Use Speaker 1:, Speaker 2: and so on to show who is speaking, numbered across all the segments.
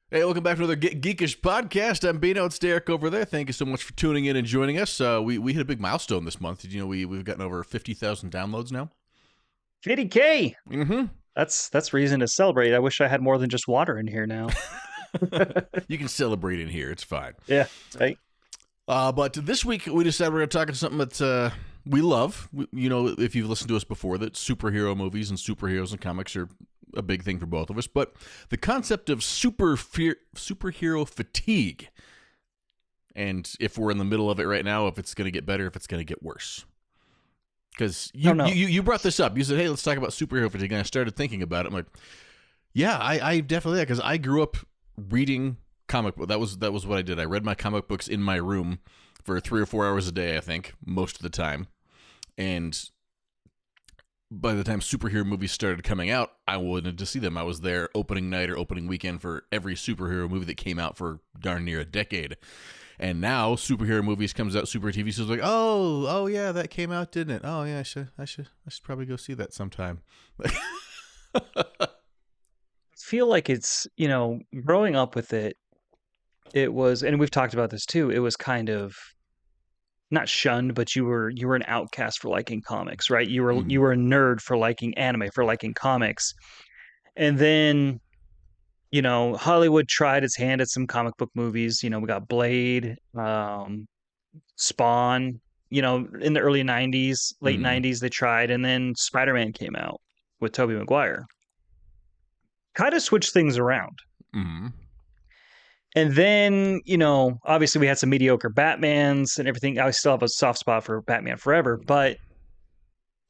Speaker 1: Hey, welcome back to another Geekish podcast. I'm Bino. It's Derek over there. Thank you so much for tuning in and joining us. We hit a big milestone this month. Did you know we've gotten over 50,000 downloads now?
Speaker 2: 50K.
Speaker 1: Mm-hmm.
Speaker 2: That's reason to celebrate. I wish I had more than just water in here now.
Speaker 1: You can celebrate in here. It's fine.
Speaker 2: Yeah, right.
Speaker 1: But this week we decided we're going to talk about something that we love. If you've listened to us before, that superhero movies and superheroes and comics are a big thing for both of us. But the concept of superhero fatigue, and if we're in the middle of it right now, if it's going to get better, if it's going to get worse. Because you brought this up. You said, hey, let's talk about superhero fatigue. And I started thinking about it. I'm like, yeah, I definitely, because I grew up reading comic book. That was what I did. I read my comic books in my room for 3 or 4 hours a day, I think, most of the time. And by the time superhero movies started coming out, I wanted to see them. I was there opening night or opening weekend for every superhero movie that came out for darn near a decade. And now superhero movies comes out, super TV shows like, oh yeah, that came out, didn't it? Oh yeah, I should probably go see that sometime.
Speaker 2: I feel like it's, growing up with it, it was, and we've talked about this too, it was kind of not shunned, but you were an outcast for liking comics, right? You were a nerd for liking anime, for liking comics. And then, Hollywood tried its hand at some comic book movies. We got Blade, Spawn, in the early 90s, late 90s they tried, and then Spider-Man came out with Tobey Maguire. Kind of switched things around.
Speaker 1: Mm-hmm.
Speaker 2: And then, obviously we had some mediocre Batmans and everything. I still have a soft spot for Batman Forever. But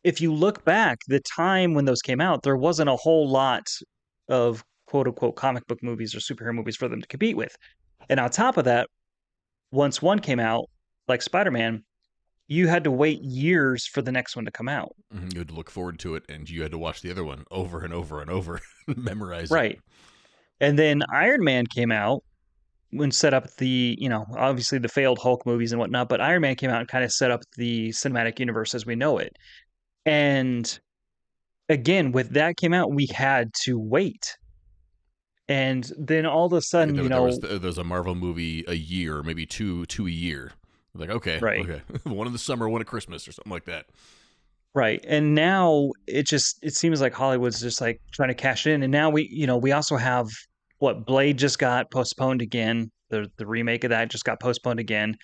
Speaker 2: if you look back, the time when those came out, there wasn't a whole lot of quote unquote comic book movies or superhero movies for them to compete with. And on top of that, once one came out, like Spider-Man, you had to wait years for the next one to come out.
Speaker 1: Mm-hmm. You had to look forward to it, and you had to watch the other one over and over and over, memorize it.
Speaker 2: Right. And then Iron Man came out, when set up the, obviously the failed Hulk movies and whatnot, but Iron Man came out and kind of set up the cinematic universe as we know it. And again, with that came out, we had to wait. And then all of a sudden,
Speaker 1: there's a Marvel movie a year, maybe two a year. Like, okay,
Speaker 2: right.
Speaker 1: Okay. One in the summer, one at Christmas or something like that.
Speaker 2: Right. And now it seems like Hollywood's just like trying to cash in. And now we also have Blade just got postponed again. The remake of that just got postponed again.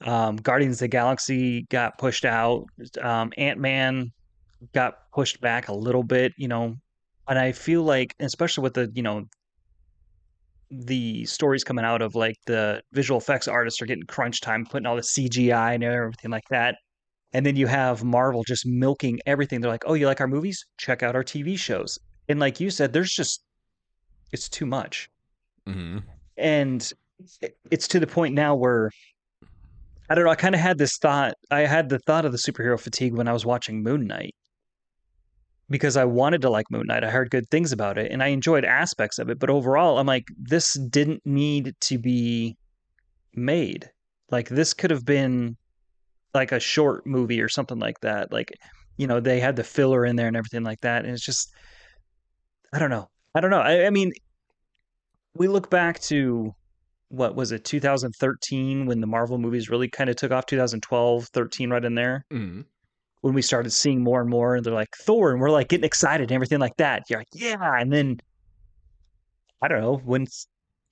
Speaker 2: Guardians of the Galaxy got pushed out. Ant-Man got pushed back a little bit, and I feel like, especially with the stories coming out of like the visual effects artists are getting crunch time, putting all the CGI and everything like that. And then you have Marvel just milking everything. They're like, oh, you like our movies? Check out our TV shows. And like you said, it's too much.
Speaker 1: Mm-hmm.
Speaker 2: And it's to the point now where, I don't know, I kind of had this thought. I had the thought of the superhero fatigue when I was watching Moon Knight. Because I wanted to like Moon Knight. I heard good things about it and I enjoyed aspects of it. But overall, I'm like, this didn't need to be made. Like, this could have been like a short movie or something like that. Like, they had the filler in there and everything like that. And it's just, I don't know. I mean, we look back to, what was it, 2013, when the Marvel movies really kind of took off, 2012, 13, right in there.
Speaker 1: Mm-hmm.
Speaker 2: When we started seeing more and more, and they're like Thor, and we're like getting excited and everything like that. You're like, yeah. And then, I don't know, when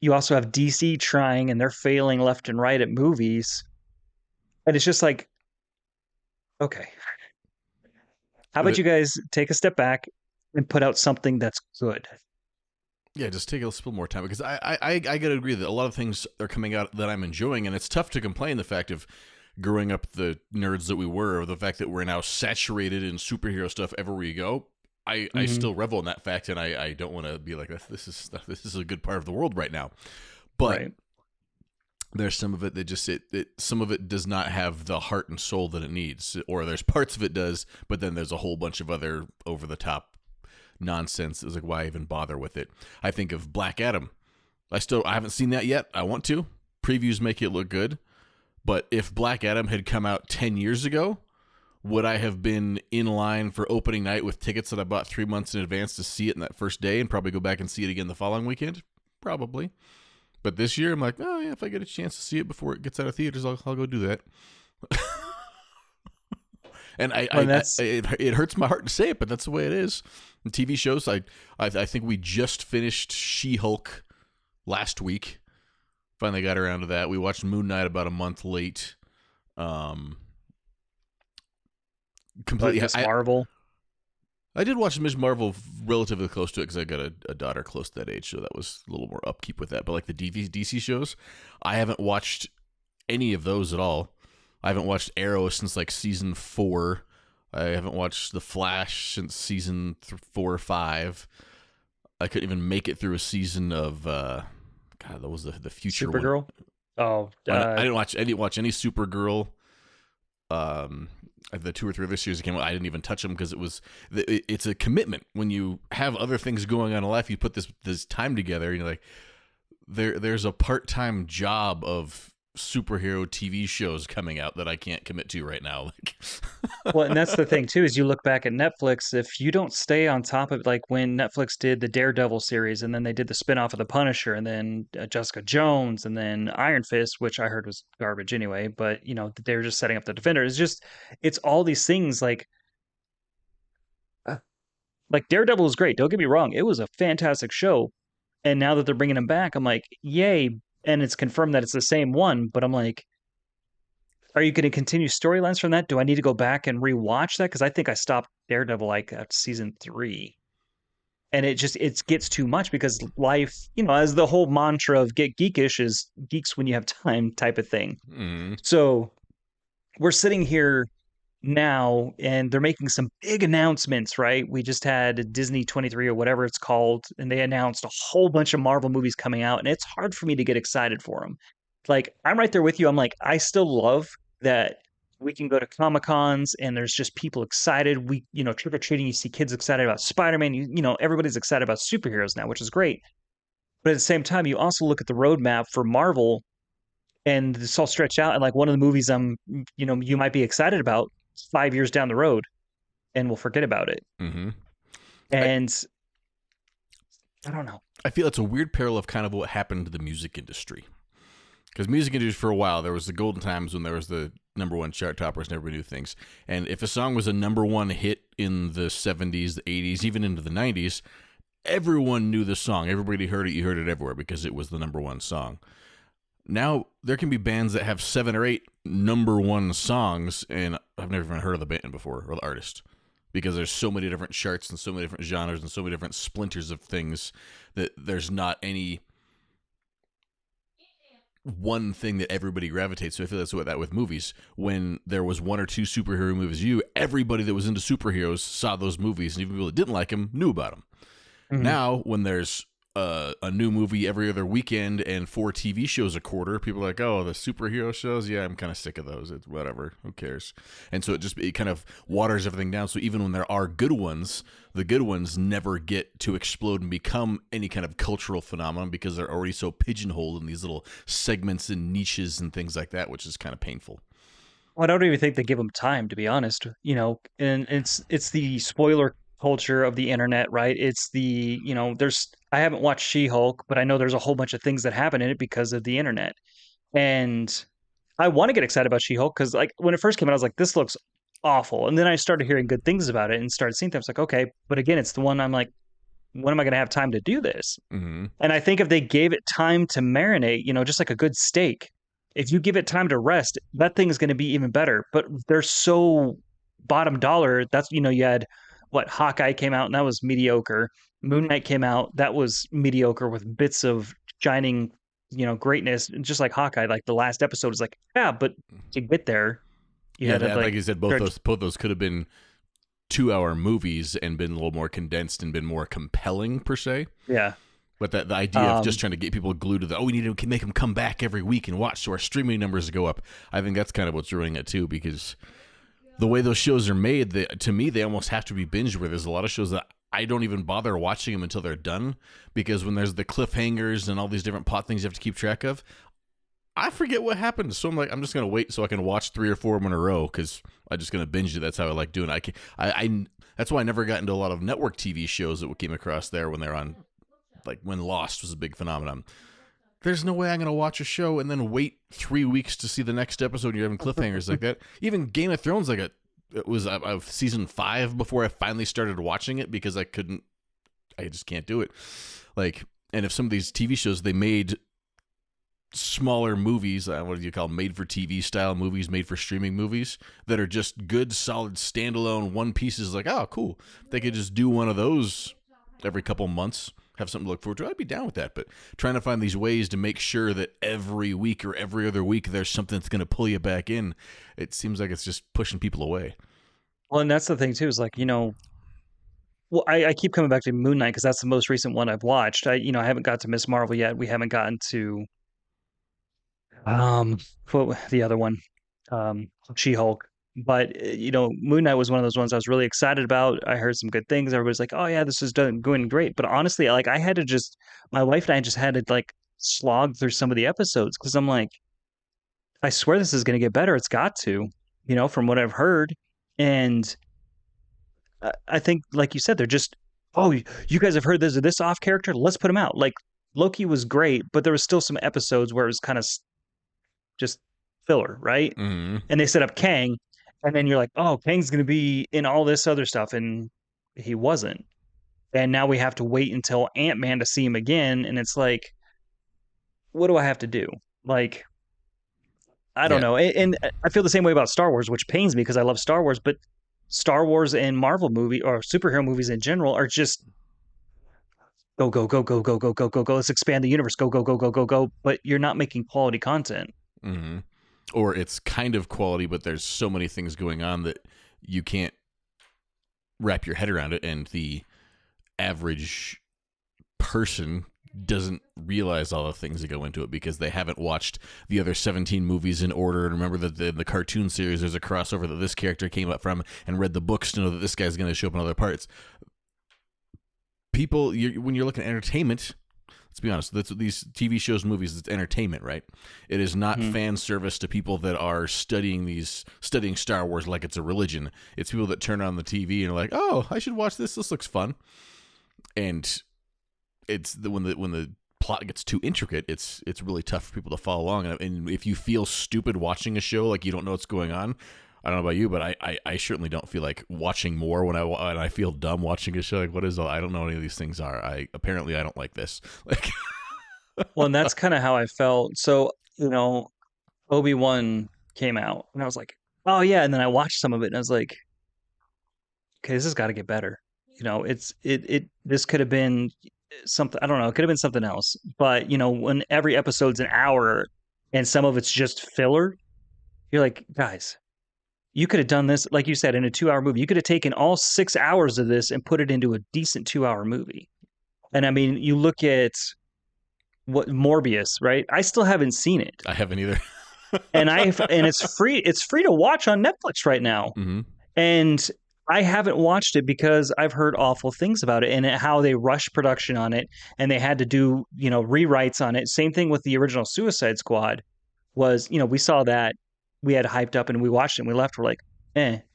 Speaker 2: you also have DC trying and they're failing left and right at movies. And it's just like, okay, how about you guys take a step back and put out something that's good?
Speaker 1: Yeah, just take a little more time, because I got to agree that a lot of things are coming out that I'm enjoying, and it's tough to complain the fact of growing up the nerds that we were, or the fact that we're now saturated in superhero stuff everywhere you go. I still revel in that fact, and I don't want to be like, this is a good part of the world right now. But
Speaker 2: right.
Speaker 1: There's some of it that just some of it does not have the heart and soul that it needs, or there's parts of it does, but then there's a whole bunch of other over the top nonsense. It's like, why even bother with it? I think of Black Adam. I haven't seen that yet. I want to. Previews make it look good. But if Black Adam had come out 10 years ago, would I have been in line for opening night with tickets that I bought 3 months in advance to see it in that first day and probably go back and see it again the following weekend? Probably. But this year, I'm like, oh, yeah, if I get a chance to see it before it gets out of theaters, I'll go do that. And it hurts my heart to say it, but that's the way it is. The TV shows, I think we just finished She-Hulk last week. Finally got around to that. We watched Moon Knight about a month late. Completely.
Speaker 2: Miss Marvel.
Speaker 1: I did watch Ms. Marvel relatively close to it because I got a daughter close to that age, so that was a little more upkeep with that. But like the DC shows, I haven't watched any of those at all. I haven't watched Arrow since like season 4. I haven't watched The Flash since season 4 or 5. I couldn't even make it through a season of God. That was the future
Speaker 2: Supergirl.
Speaker 1: One.
Speaker 2: Oh,
Speaker 1: I didn't watch any Supergirl. The 2 or 3 other series that came out, I didn't even touch them because it's a commitment. When you have other things going on in life, you put this time together, and you're like, there's a part-time job of superhero TV shows coming out that I can't commit to right now.
Speaker 2: well, and that's the thing too, is you look back at Netflix, if you don't stay on top of, like when Netflix did the Daredevil series, and then they did the spinoff of the Punisher, and then Jessica Jones, and then Iron Fist, which I heard was garbage anyway, but you know, they were just setting up the Defender. It's all these things like Daredevil was great. Don't get me wrong. It was a fantastic show. And now that they're bringing him back, I'm like, yay. And it's confirmed that it's the same one, but I'm like, are you going to continue storylines from that? Do I need to go back and rewatch that? Because I think I stopped Daredevil like at season 3, and it gets too much because life, you know, as the whole mantra of get geekish is geeks when you have time type of thing. So we're sitting here now and they're making some big announcements, right? We just had Disney 23 or whatever it's called, and they announced a whole bunch of Marvel movies coming out, and it's hard for me to get excited for them. Like, I'm right there with you. I'm like, I still love that we can go to Comic-Cons and there's just people excited. We, you know, trick-or-treating, you see kids excited about Spider-Man. You know, everybody's excited about superheroes now, which is great. But at the same time, you also look at the roadmap for Marvel and it's all stretched out. And like one of the movies you might be excited about 5 years down the road, and we'll forget about it.
Speaker 1: Mm-hmm.
Speaker 2: And I don't know.
Speaker 1: I feel it's a weird parallel of kind of what happened to the music industry. Because music industry, for a while, there was the golden times when there was the #1 chart toppers and everybody knew things. And if a song was a #1 hit in the 70s, the 80s, even into the 90s, everyone knew the song. Everybody heard it. You heard it everywhere because it was the #1 song. Now, there can be bands that have 7 or 8 #1 songs, and I've never even heard of the band before, or the artist, because there's so many different charts and so many different genres and so many different splinters of things that there's not any one thing that everybody gravitates to. I feel that's what that with movies. When there was 1 or 2 superhero movies, everybody that was into superheroes saw those movies, and even people that didn't like them knew about them. Mm-hmm. Now, when there's a new movie every other weekend and 4 TV shows a quarter, people are like, oh, the superhero shows? Yeah, I'm kind of sick of those. It's whatever. Who cares? And so it kind of waters everything down. So even when there are good ones, the good ones never get to explode and become any kind of cultural phenomenon because they're already so pigeonholed in these little segments and niches and things like that, which is kind of painful.
Speaker 2: Well, I don't even think they give them time, to be honest. You know, and it's the spoiler culture of the internet, right? It's the, you know, I haven't watched She-Hulk, but I know there's a whole bunch of things that happen in it because of the internet. And I want to get excited about She-Hulk because like when it first came out, I was like, this looks awful. And then I started hearing good things about it and started seeing things like, okay, but again, it's the one I'm like, when am I going to have time to do this? Mm-hmm. And I think if they gave it time to marinate, you know, just like a good steak, if you give it time to rest, that thing is going to be even better. But they're so bottom dollar. That's, you know, you had Hawkeye came out and that was mediocre. Moon Knight came out, that was mediocre with bits of shining, you know, greatness. Just like Hawkeye, like the last episode is like, yeah, but to get there,
Speaker 1: like you said, both those could have been 2-hour movies and been a little more condensed and been more compelling per se.
Speaker 2: Yeah.
Speaker 1: But the idea of just trying to get people glued to we need to make them come back every week and watch so our streaming numbers go up. I think that's kind of what's ruining it too, because the way those shows are made, to me, they almost have to be binged, where there's a lot of shows that I don't even bother watching them until they're done, because when there's the cliffhangers and all these different plot things you have to keep track of, I forget what happened. So I'm like, I'm just gonna wait so I can watch 3 or 4 of them in a row because I'm just gonna binge it. That's how I like doing it. That's why I never got into a lot of network TV shows that we came across there when they're on, like when Lost was a big phenomenon. There's no way I'm gonna watch a show and then wait 3 weeks to see the next episode. You're having cliffhangers like that. Even Game of Thrones, it was season 5 before I finally started watching it because I just can't do it. Like, and if some of these TV shows they made smaller movies, what do you call them? Made for TV style movies, made for streaming movies that are just good, solid, standalone one pieces. Like, oh, cool. If they could just do one of those every couple months, have something to look forward to, I'd be down with that. But trying to find these ways to make sure that every week or every other week there's something that's going to pull you back in, it seems like it's just pushing people away.
Speaker 2: Well, and that's the thing too, is like, well, I keep coming back to Moon Knight because that's the most recent one I've watched. I haven't got to Miss Marvel yet. We haven't gotten to um what the other one, She-Hulk. But Moon Knight was one of those ones I was really excited about. I heard some good things. Everybody's like, "Oh yeah, this is going great." But honestly, like I had to just my wife and I just had to like slog through some of the episodes because I'm like, I swear this is going to get better. It's got to, from what I've heard. And I think, like you said, they're just, oh, you guys have heard this off character. Let's put him out. Like Loki was great, but there was still some episodes where it was kind of just filler, right?
Speaker 1: Mm-hmm.
Speaker 2: And they set up Kang, and then you're like, oh, Kang's going to be in all this other stuff, and he wasn't. And now we have to wait until Ant-Man to see him again, and it's like, what do I have to do? Like, I don't
Speaker 1: Yeah.
Speaker 2: know. And I feel the same way about Star Wars, which pains me because I love Star Wars, but Star Wars and Marvel movie or superhero movies in general are just go, go, go, go, go, go, go, go, go. Let's expand the universe. Go, go, go, go, go, go. But you're not making quality content.
Speaker 1: Mm-hmm. Or it's kind of quality, but there's so many things going on that you can't wrap your head around it, and the average person doesn't realize all the things that go into it because they haven't watched the other 17 movies in order and remember that the cartoon series there's a crossover that this character came up from and read the books to know that this guy's going to show up in other parts. People, when you're looking at entertainment, let's be honest, that's these TV shows, movies, it's entertainment, right? It is not fan service to people that are studying Star Wars like it's a religion. It's people that turn on the TV and are like, oh, I should watch this. This looks fun. And it's when the plot gets too intricate, it's really tough for people to follow along. And if you feel stupid watching a show, like you don't know what's going on, I don't know about you, but I certainly don't feel like watching more when I feel dumb watching a show. Like, what is all? I don't know what any of these things are. I don't like this. Like,
Speaker 2: Well, and that's kind of how I felt. So, Obi-Wan came out and I was like, oh yeah. And then I watched some of it and I was like, okay, this has got to get better. This could have been something, I don't know, it could have been something else. But, when every episode's an hour and some of it's just filler, you're like, guys, you could have done this, like you said, in a 2-hour movie. You could have taken all 6 hours of this and put it into a decent 2-hour movie. And I mean, you look at what Morbius, right? I still haven't seen it.
Speaker 1: I haven't either.
Speaker 2: And it's free. It's free to watch on Netflix right now.
Speaker 1: Mm-hmm.
Speaker 2: And I haven't watched it because I've heard awful things about it and how they rushed production on it and they had to do, rewrites on it. Same thing with the original Suicide Squad was, we saw that, we had hyped up and we watched it and we left. We're like,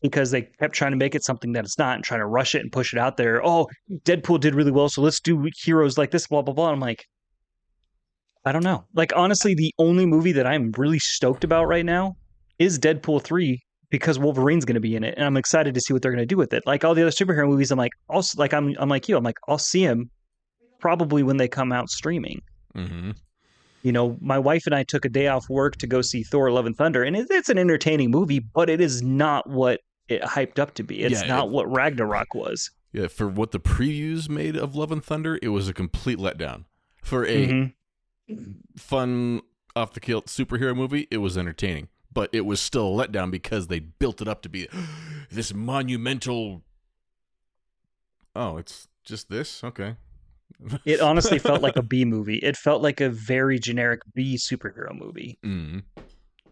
Speaker 2: because they kept trying to make it something that it's not and trying to rush it and push it out there. Oh, Deadpool did really well, so let's do heroes like this, blah, blah, blah. I'm like, I don't know. Like, honestly, the only movie that I'm really stoked about right now is Deadpool 3 because Wolverine's going to be in it. And I'm excited to see what they're going to do with it. Like all the other superhero movies, I'm like, also, like, I'm like you, I'm like, I'll see them probably when they come out streaming.
Speaker 1: Mm-hmm.
Speaker 2: My wife and I took a day off work to go see Thor: Love and Thunder, and it's an entertaining movie, but it is not what it hyped up to be. It's not what Ragnarok was.
Speaker 1: Yeah, for what the previews made of Love and Thunder, it was a complete letdown. For a fun, off-the-kilt superhero movie, it was entertaining. But it was still a letdown because they built it up to be this monumental... Oh, it's just this? Okay.
Speaker 2: It honestly felt like a B movie. It felt like a very generic B superhero movie.
Speaker 1: Mm-hmm.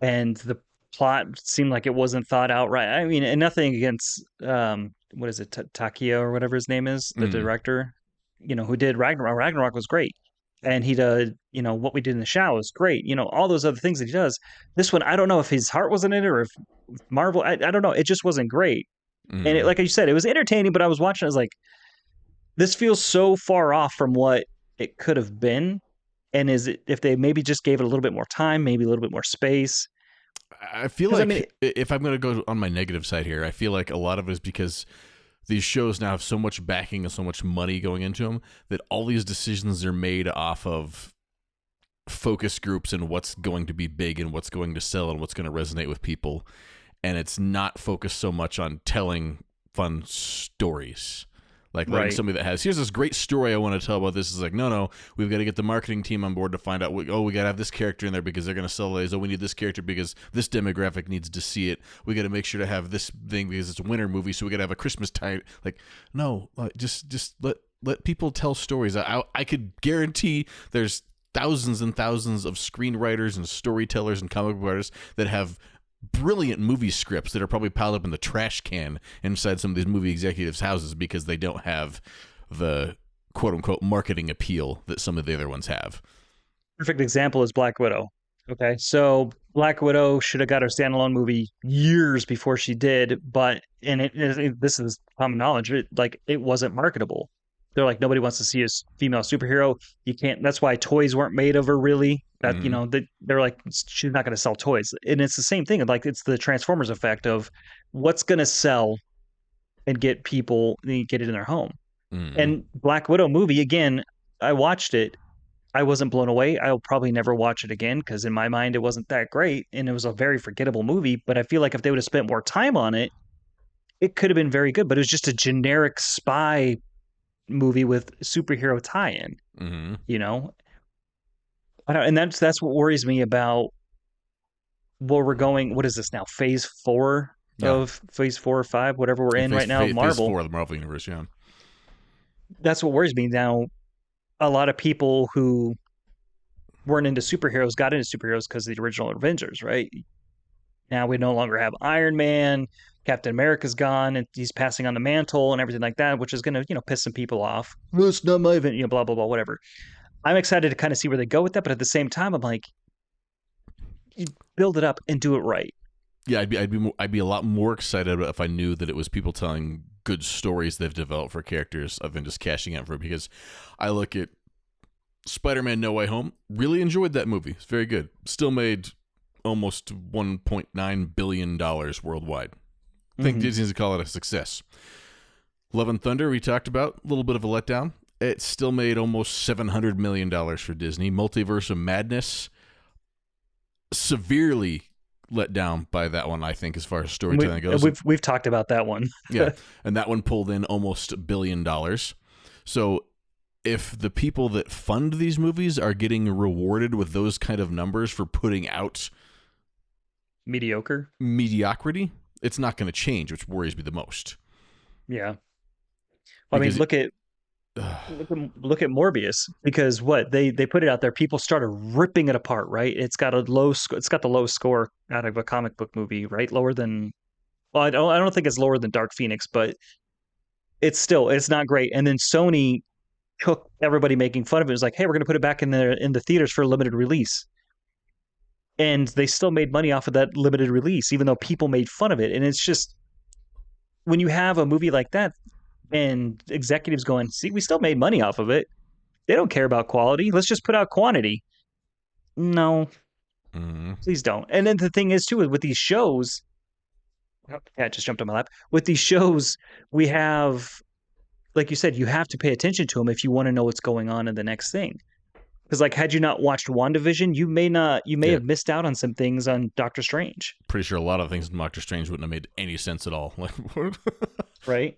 Speaker 2: And the plot seemed like it wasn't thought out right. I mean, and nothing against, what is it, Takio or whatever his name is, the director, who did Ragnarok. Ragnarok was great. and he does, What We Did in the Shadow is great. All those other things that he does. This one, I don't know if his heart wasn't in it or if Marvel, I don't know. It just wasn't great. And
Speaker 1: Mm.
Speaker 2: like you said, it was entertaining, but I was watching, I was like, this feels so far off from what it could have been. And is it, if they maybe just gave it a little bit more time, maybe a little bit more space?
Speaker 1: I feel
Speaker 2: Because I mean,
Speaker 1: like if I'm going to go on my negative side here, I feel like a lot of it is because these shows now have so much backing and so much money going into them that all these decisions are made off of focus groups and what's going to be big and what's going to sell and what's going to resonate with people. And it's not focused so much on telling fun stories. Like letting
Speaker 2: right.
Speaker 1: somebody that has, here's this great story I want to tell about this, is like, no, we've got to get the marketing team on board to find out, we got to have this character in there because they're going to sell these. Oh, we need this character because this demographic needs to see it. We got to make sure to have this thing because it's a winter movie, so we got to have a Christmas tie. Like, no, just let people tell stories. I could guarantee there's thousands and thousands of screenwriters and storytellers and comic book artists that have brilliant movie scripts that are probably piled up in the trash can inside some of these movie executives' houses because they don't have the quote unquote marketing appeal that some of the other ones have.
Speaker 2: Perfect example is Black Widow. Okay. So Black Widow should have got her standalone movie years before she did, but this is common knowledge. It wasn't marketable. They're like, nobody wants to see a female superhero. You can't. That's why toys weren't made of her. Really, that
Speaker 1: Mm-hmm.
Speaker 2: they're like, she's not going to sell toys, and it's the same thing. Like it's the Transformers effect of what's going to sell and get people get it in their home.
Speaker 1: Mm-hmm.
Speaker 2: And Black Widow movie again. I watched it. I wasn't blown away. I'll probably never watch it again because in my mind it wasn't that great and it was a very forgettable movie. But I feel like if they would have spent more time on it, it could have been very good. But it was just a generic spy movie with superhero tie-in.
Speaker 1: Mm-hmm.
Speaker 2: You know, I don't, and that's what worries me about where we're going. What is this now?
Speaker 1: Yeah.
Speaker 2: Phase 4 or 5, whatever we're
Speaker 1: Yeah,
Speaker 2: in right now.
Speaker 1: phase
Speaker 2: Marvel.
Speaker 1: 4 of the Marvel Universe, yeah.
Speaker 2: That's what worries me now. A lot of people who weren't into superheroes got into superheroes because of the original Avengers, right? Now we no longer have Iron Man. Captain America's gone, and he's passing on the mantle and everything like that, which is going to piss some people off. Well, it's not my event, blah blah blah, whatever. I'm excited to kind of see where they go with that, but at the same time, I'm like, you build it up and do it right.
Speaker 1: Yeah, I'd be a lot more excited if I knew that it was people telling good stories they've developed for characters other than just cashing out for it. Because I look at Spider-Man: No Way Home, really enjoyed that movie. It's very good. Still made almost $1.9 billion worldwide. I think
Speaker 2: Mm-hmm.
Speaker 1: Disney's to call it a success. Love and Thunder, we talked about, a little bit of a letdown. It still made almost $700 million for Disney. Multiverse of Madness, severely let down by that one, I think, as far as storytelling goes.
Speaker 2: We've talked about that one.
Speaker 1: Yeah, and that one pulled in almost $1 billion. So if the people that fund these movies are getting rewarded with those kind of numbers for putting out
Speaker 2: Mediocre.
Speaker 1: mediocrity, it's not going to change, which worries me the most.
Speaker 2: Yeah. Well, I mean,
Speaker 1: Because
Speaker 2: look at Morbius because what they put it out there, people started ripping it apart. Right? It's got it's got the lowest score out of a comic book movie, right? Lower than. Well, I don't think it's lower than Dark Phoenix, but it's not great. And then Sony took everybody making fun of it. It was like, hey, we're going to put it back in the theaters for a limited release, and they still made money off of that limited release, even though people made fun of it. And it's just when you have a movie like that and executives going, see, we still made money off of it. They don't care about quality. Let's just put out quantity. No,
Speaker 1: mm,
Speaker 2: please don't. And then the thing is too, with these shows, oh, yeah, it just jumped on my lap. With these shows, we have, like you said, you have to pay attention to them if you want to know what's going on in the next thing. Because like, had you not watched WandaVision, you may
Speaker 1: yeah,
Speaker 2: have missed out on some things on Doctor Strange,
Speaker 1: pretty sure a lot of things in Doctor Strange wouldn't have made any sense at all. Like,
Speaker 2: right?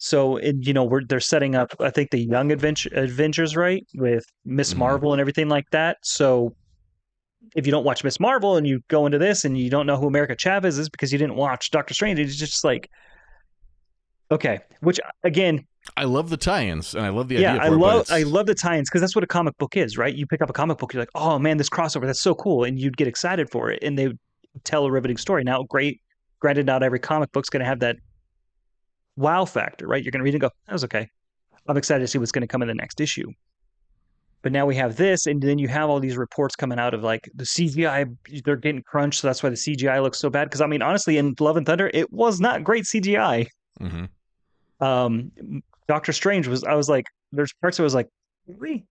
Speaker 2: So, they're setting up, I think, the Young Avengers, right, with Miss
Speaker 1: mm,
Speaker 2: Marvel and everything like that. So, if you don't watch Miss Marvel and you go into this and you don't know who America Chavez is because you didn't watch Doctor Strange, it's just like, okay. Which again,
Speaker 1: I love the tie-ins and I love the
Speaker 2: yeah,
Speaker 1: idea for it, but
Speaker 2: I
Speaker 1: it's
Speaker 2: love the tie-ins because that's what a comic book is, right? You pick up a comic book, you're like, oh man, this crossover, that's so cool, and you'd get excited for it, and they tell a riveting story. Now, granted, not every comic book's going to have that wow factor, right? You're going to read and go, that was okay. I'm excited to see what's going to come in the next issue. But now we have this, and then you have all these reports coming out of like the CGI, they're getting crunched, so that's why the CGI looks so bad. Because I mean, honestly, in Love and Thunder, it was not great CGI.
Speaker 1: Mm-hmm.
Speaker 2: Um, Doctor Strange was, I was like, there's parts I was like, really?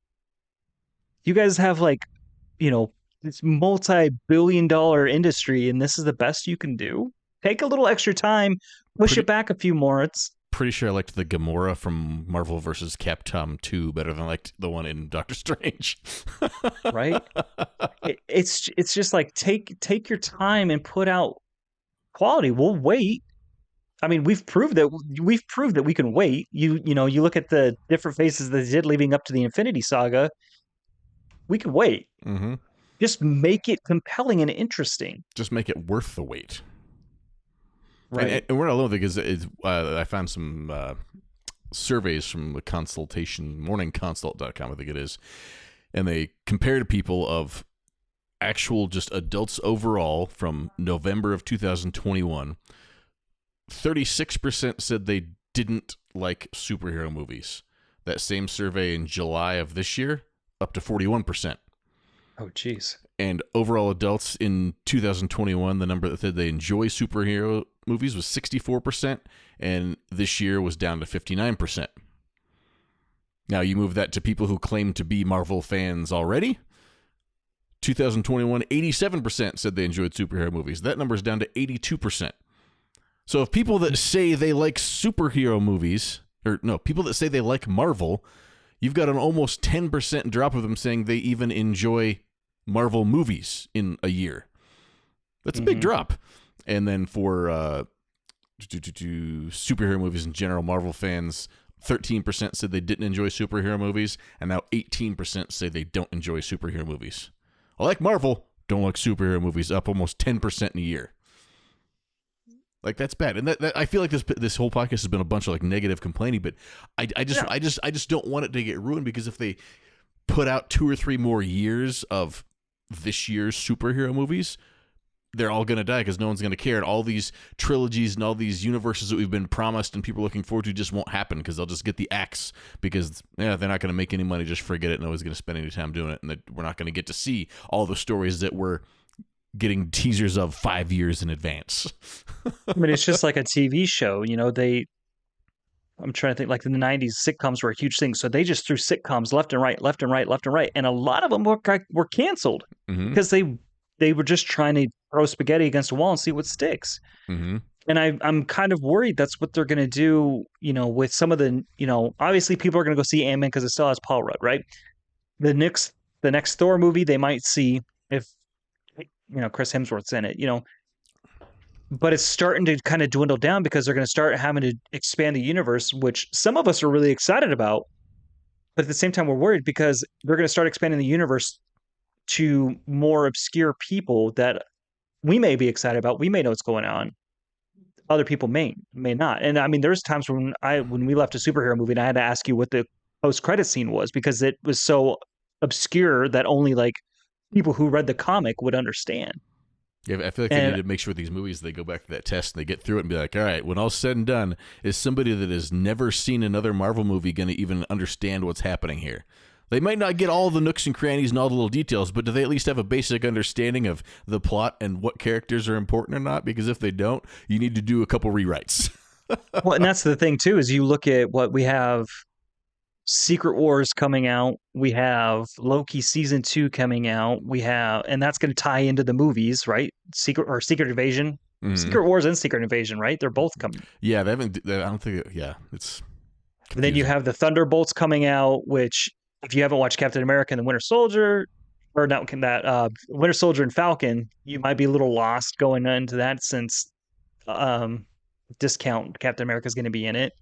Speaker 2: You guys have like, you know, this multi-billion-dollar industry, and this is the best you can do? Take a little extra time, push
Speaker 1: Pretty
Speaker 2: it back a few more. It's
Speaker 1: pretty sure I liked the Gamora from Marvel vs. Capcom 2 better than I liked the one in Doctor Strange.
Speaker 2: right. It's just like take your time and put out quality. We'll wait. I mean, we've proved that we can wait. You look at the different phases that they did leading up to the Infinity Saga. We can wait.
Speaker 1: Mm-hmm.
Speaker 2: Just make it compelling and interesting.
Speaker 1: Just make it worth the wait.
Speaker 2: Right.
Speaker 1: And we're not alone because I found some surveys from the consultation, morningconsult.com, I think it is, and they compared people of actual just adults overall from November of 2021. 36% said they didn't like superhero movies. That same survey in July of this year, up to 41%.
Speaker 2: Oh, geez.
Speaker 1: And overall adults in 2021, the number that said they enjoy superhero movies was 64%, and this year was down to 59%. Now you move that to people who claim to be Marvel fans already. 2021, 87% said they enjoyed superhero movies. That number is down to 82%. So if people that say they like superhero movies, or no, people that say they like Marvel, you've got an almost 10% drop of them saying they even enjoy Marvel movies in a year. That's a big drop. And then for superhero movies in general, Marvel fans, 13% said they didn't enjoy superhero movies, and now 18% say they don't enjoy superhero movies. I like Marvel, don't like superhero movies, up almost 10% in a year. Like, that's bad. And that I feel like this whole podcast has been a bunch of like negative complaining, but I just don't want it to get ruined, because if they put out 2 or 3 more years of this year's superhero movies, they're all going to die because no one's going to care. And all these trilogies and all these universes that we've been promised and people are looking forward to just won't happen, because they'll just get the axe, because they're not going to make any money. Just forget it. Nobody's going to spend any time doing it. And we're not going to get to see all the stories that we're getting teasers of 5 years in advance.
Speaker 2: I mean, it's just like a TV show. I'm trying to think, like in the 90s, sitcoms were a huge thing. So they just threw sitcoms left and right, left and right, left and right. And a lot of them were canceled because they were just trying to throw spaghetti against a wall and see what sticks.
Speaker 1: Mm-hmm.
Speaker 2: And I'm kind of worried that's what they're going to do, with some of the, obviously people are going to go see Ant-Man because it still has Paul Rudd, right? The next Thor movie, they might see if, Chris Hemsworth's in it, but it's starting to kind of dwindle down because they're going to start having to expand the universe, which some of us are really excited about. But at the same time, we're worried because they're going to start expanding the universe to more obscure people that we may be excited about. We may know what's going on. Other people may not. And I mean, there's times when we left a superhero movie and I had to ask you what the post-credit scene was, because it was so obscure that only like people who read the comic would understand.
Speaker 1: Yeah, I feel like they need to make sure these movies, they go back to that test and they get through it and be like, all right, when all's said and done, is somebody that has never seen another Marvel movie going to even understand what's happening here? They might not get all the nooks and crannies and all the little details, but do they at least have a basic understanding of the plot and what characters are important or not? Because if they don't, you need to do a couple rewrites.
Speaker 2: Well, and that's the thing too, is you look at what we have. Secret Wars coming out. We have Loki season 2 coming out. And that's going to tie into the movies, right? Secret Invasion, Secret Wars and Secret Invasion, right? They're both coming.
Speaker 1: Yeah, they haven't. I don't think. Yeah, it's.
Speaker 2: And then you have the Thunderbolts coming out, which if you haven't watched Captain America and the Winter Soldier, or not that Winter Soldier and Falcon, you might be a little lost going into that, since discount Captain America is going to be in it.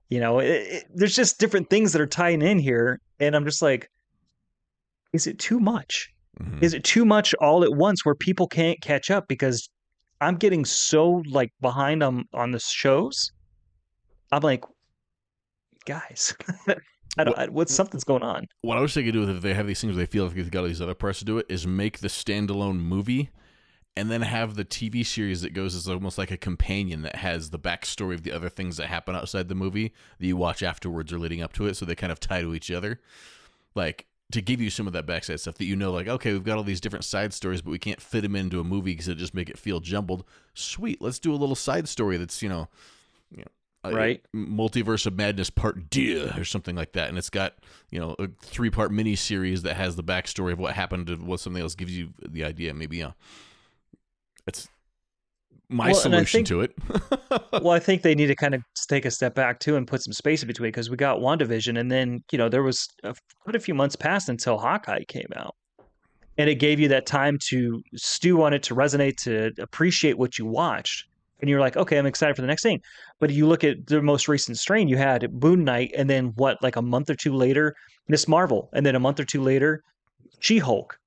Speaker 2: There's just different things that are tying in here. And I'm just like, is it too much? Mm-hmm. Is it too much all at once where people can't catch up? Because I'm getting so like behind on the shows. I'm like, guys, something's going on.
Speaker 1: What I wish they could do if they have these things where they feel like they've got all these other parts to do it, is make the standalone movie and then have the TV series that goes as almost like a companion that has the backstory of the other things that happen outside the movie that you watch afterwards or leading up to it, so they kind of tie to each other. Like, to give you some of that backside stuff that like, okay, we've got all these different side stories, but we can't fit them into a movie because it just make it feel jumbled. Sweet, let's do a little side story that's
Speaker 2: right.
Speaker 1: Multiverse of Madness Part D or something like that, and it's got a 3-part mini series that has the backstory of what happened to what something else gives you the idea. Maybe it's my solution to it.
Speaker 2: Well, I think they need to kind of take a step back too and put some space in between, because we got WandaVision, and then there was quite a few months passed until Hawkeye came out, and it gave you that time to stew on it, to resonate, to appreciate what you watched. And you're like, okay, I'm excited for the next thing. But you look at the most recent strain, you had Moon Knight, and then like a month or two later, Miss Marvel, and then a month or two later, She-Hulk.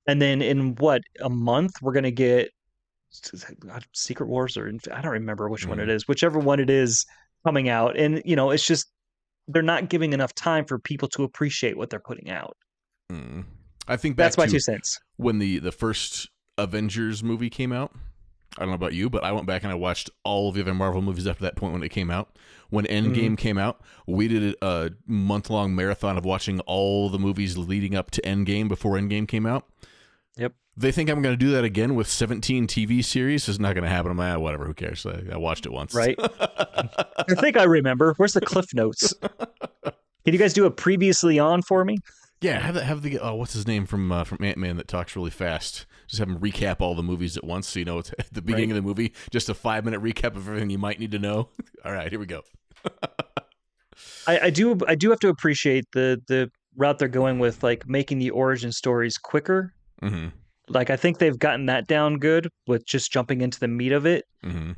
Speaker 2: And then in a month, we're going to get Secret Wars, or I don't remember which one it is, whichever one it is coming out. And, it's just, they're not giving enough time for people to appreciate what they're putting out.
Speaker 1: I think
Speaker 2: that's my 2 cents.
Speaker 1: When the first Avengers movie came out, I don't know about you, but I went back and I watched all of the other Marvel movies after that point when it came out. When Endgame came out, we did a month-long marathon of watching all the movies leading up to Endgame before Endgame came out.
Speaker 2: Yep.
Speaker 1: They think I'm going to do that again with 17 TV series. It's not going to happen. I'm like, whatever, who cares? I watched it once.
Speaker 2: Right. I think I remember. Where's the Cliff Notes? Can you guys do a previously on for me?
Speaker 1: Yeah, have the what's his name from Ant-Man that talks really fast. Just have him recap all the movies at once, so it's at the beginning of the movie, just a 5-minute recap of everything you might need to know. All right, here we go.
Speaker 2: I do have to appreciate the route they're going with, like making the origin stories quicker.
Speaker 1: Mm-hmm.
Speaker 2: Like I think they've gotten that down good with just jumping into the meat of it.
Speaker 1: Mm-hmm.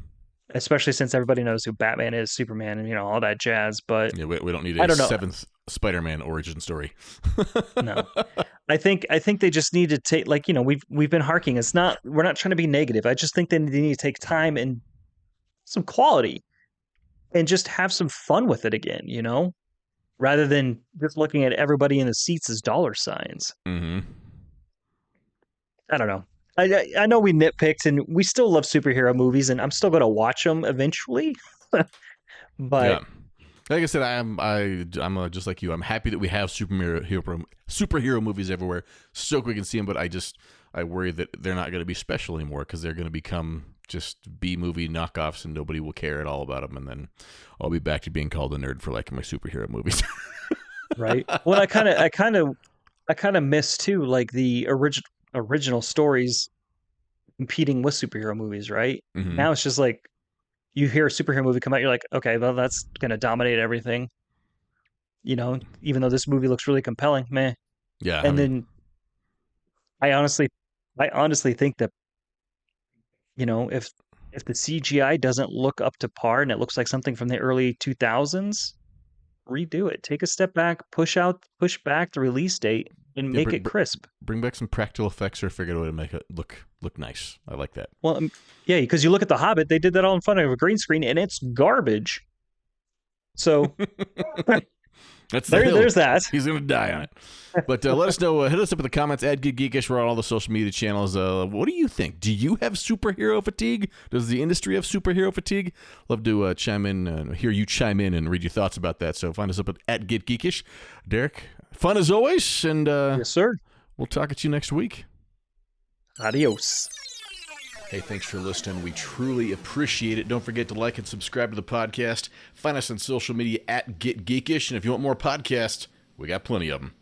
Speaker 2: Especially since everybody knows who Batman is, Superman, and all that jazz. But
Speaker 1: yeah, we don't need a 7th Spider-Man origin story.
Speaker 2: No, I think they just need to take, like, we've been harking. We're not trying to be negative. I just think they need to take time and some quality and just have some fun with it again, rather than just looking at everybody in the seats as dollar signs.
Speaker 1: Mm-hmm.
Speaker 2: I don't know. I know we nitpicked, and we still love superhero movies, and I'm still going to watch them eventually. But
Speaker 1: yeah. Like I said, I'm just like you. I'm happy that we have superhero movies everywhere, so we can see them. But I worry that they're not going to be special anymore, because they're going to become just B-movie knockoffs, and nobody will care at all about them. And then I'll be back to being called a nerd for liking my superhero movies.
Speaker 2: Right. Well, I kind of miss too, like the original stories competing with superhero movies, right?
Speaker 1: Mm-hmm.
Speaker 2: Now it's just like you hear a superhero movie come out, you're like, okay, well, that's gonna dominate everything. Even though this movie looks really compelling, meh.
Speaker 1: Yeah.
Speaker 2: And then I honestly think that if the CGI doesn't look up to par and it looks like something from the early 2000s, redo it. Take a step back, push back the release date, and make it crisp.
Speaker 1: Bring back some practical effects, or figure out a way to make it look nice. I like that.
Speaker 2: Well, yeah, because you look at The Hobbit, they did that all in front of a green screen, and it's garbage. So there's that.
Speaker 1: He's gonna die on it. But let us know. Hit us up in the comments. @Geekish. We're on all the social media channels. What do you think? Do you have superhero fatigue? Does the industry have superhero fatigue? Love to chime in, hear you chime in, and read your thoughts about that. So find us up at @Geekish. Derek, fun as always, and
Speaker 2: yes, sir.
Speaker 1: We'll talk at you next week.
Speaker 2: Adios.
Speaker 1: Hey, thanks for listening. We truly appreciate it. Don't forget to like and subscribe to the podcast. Find us on social media @GetGeekish. And if you want more podcasts, we got plenty of them.